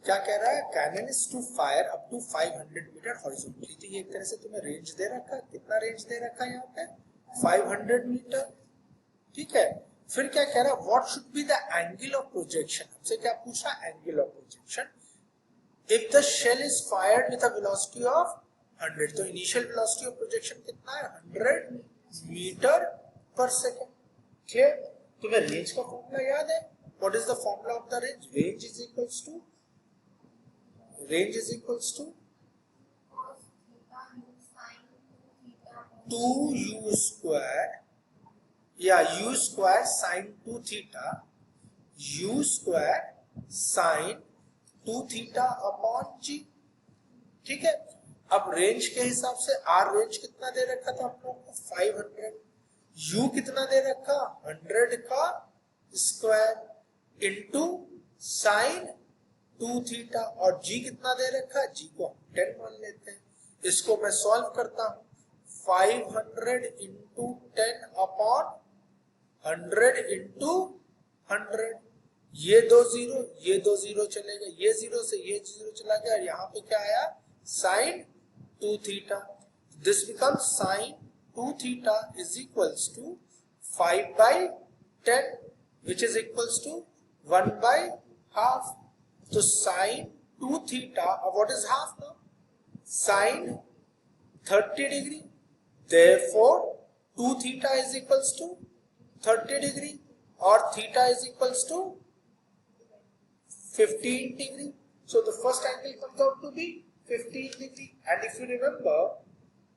क्या कह रहा है, cannon is to fire up to 500 metre horizontally. तो ये एक तरह से तुम्हें रेंज दे रखा है, कितना रेंज दे रखा है यहाँ पे, 500 मीटर। ठीक है, फिर क्या कह रहा है, what should be the angle of projection. हमसे क्या पूछा, angle of projection. If the shell is fired with a velocity of 100, तो इनिशियल वेलोसिटी ऑफ प्रोजेक्शन कितना है, 100 मीटर पर सेकेंड। क्लियर, तुम्हें रेंज का फॉर्मूला याद है, what is the formula of the range, range is equals to, range is equals to 2u square या u square sin 2 theta, u square sin 2 theta upon g। ठीक है, अब range के हिसाब से r रेंज कितना दे रखा था हम लोग को, 500, u कितना दे रखा, 100 का स्क्वायर इंटू साइन 2 थीटा, और g कितना दे रखा, g को हम 10 मान लेते हैं। इसको मैं सॉल्व करता हूं, 500 इंटू 10 अपॉन 100 इंटू 100, ये दो जीरो चलेगा, ये जीरो से ये जीरो चला गया, और यहाँ पे क्या आया, sine 2 theta. This becomes sine 2 theta is equals to 5/10 which is equals to 1/हाफ। तो sine 2 theta, what is half now, sine 30 degree, therefore 2 theta is equals to 30 degree और theta is equals to 15 degree. So the first angle comes out to be 15 degree. And if you remember,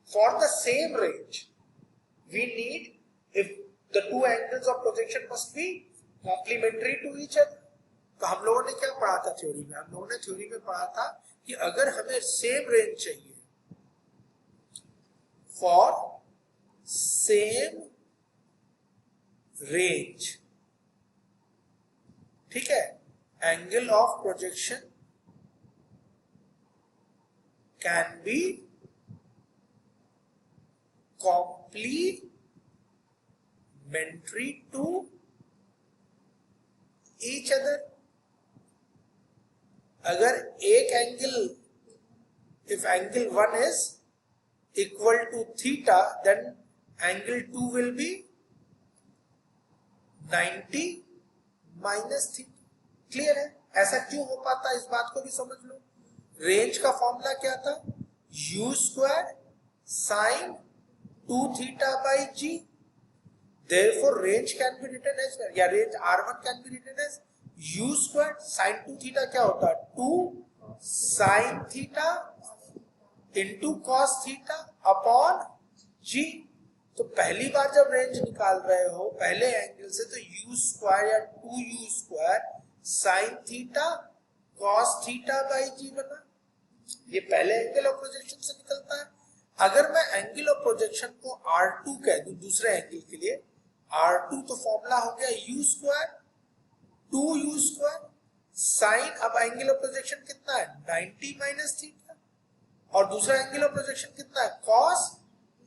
for the same range, we need, if the two angles of projection must be complementary to each other. तो हम लोगों ने क्या पढ़ा था theory में, हम लोगों ने थ्योरी में पढ़ा था कि अगर हमें सेम रेंज चाहिए, फॉर सेम रेंज, ठीक है, angle of projection can be complementary to each other. अगर एक angle, if angle 1 is equal to theta, then angle 2 will be 90 minus theta. Clear है, ऐसा क्यों हो पाता है, इस बात को भी समझ लो। रेंज का फॉर्मूला क्या था, u square sine 2 theta by g, therefore range can be written as, या range r1 can be written as u square sine 2 theta क्या होता है, 2 sine theta into cos theta upon g। तो पहली बार जब रेंज निकाल रहे हो पहले एंगल से, तो u स्क्वायर या 2u square sine theta cos theta by g बना, ये पहले एंगल ऑफ प्रोजेक्शन से निकलता है। अगर मैं एंगल ऑफ प्रोजेक्शन को R2 कह दूं दूसरे एंगल के लिए, R2 तो फॉर्मूला हो गया u square 2u square sign, अब एंगल ऑफ प्रोजेक्शन कितना है 90 माइनस थीटा, और दूसरा एंगल ऑफ प्रोजेक्शन कितना है कॉस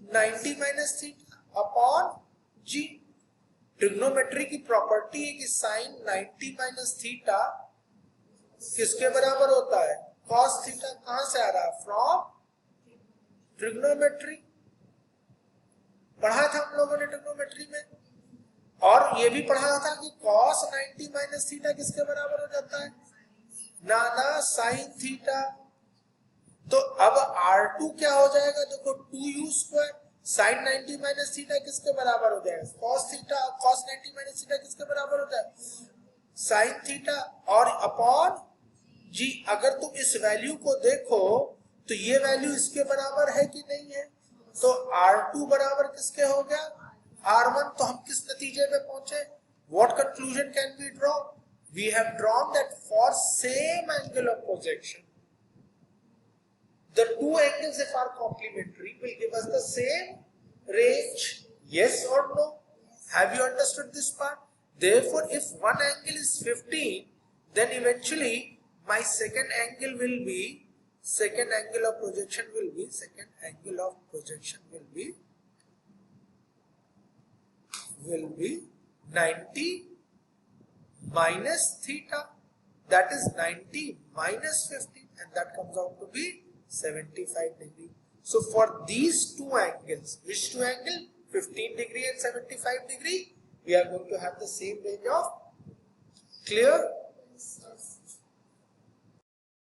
90 माइनस थीटा अपॉन जी। ट्रिग्नोमेट्री की प्रॉपर्टी है कि साइन 90 माइनस थीटा किसके बराबर होता है, कॉस थीटा। कहां से आ रहा है, फ्रॉम ट्रिग्नोमेट्री, पढ़ा था हम लोगों ने ट्रिग्नोमेट्री में, और ये भी पढ़ा था कि कॉस 90 माइनस थीटा किसके बराबर हो जाता है, ना साइन थीटा। तो अब R2 क्या हो जाएगा, देखो 2u square sign 90 minus theta किसके बराबर हो जाएगा, cos theta, cos 90 minus theta किसके बराबर हो जाएगा, साइन थीटा, और अपॉन जी। अगर तुम इस वैल्यू को देखो तो ये वैल्यू इसके बराबर है कि नहीं है, तो R2 बराबर किसके हो गया, R1। तो हम किस नतीजे पे पहुंचे, what conclusion can be draw, we have drawn that for same angle of projection the two angles, if are complementary, will give us the same range. Yes or no? Have you understood this part? Therefore, if one angle is 15, then eventually my second angle of projection will be 90 minus theta. that is 90 minus 15, and that comes out to be 75 degree. So for these two angles, which two angle? 15 degree and 75 degree, we are going to have the same range of clear.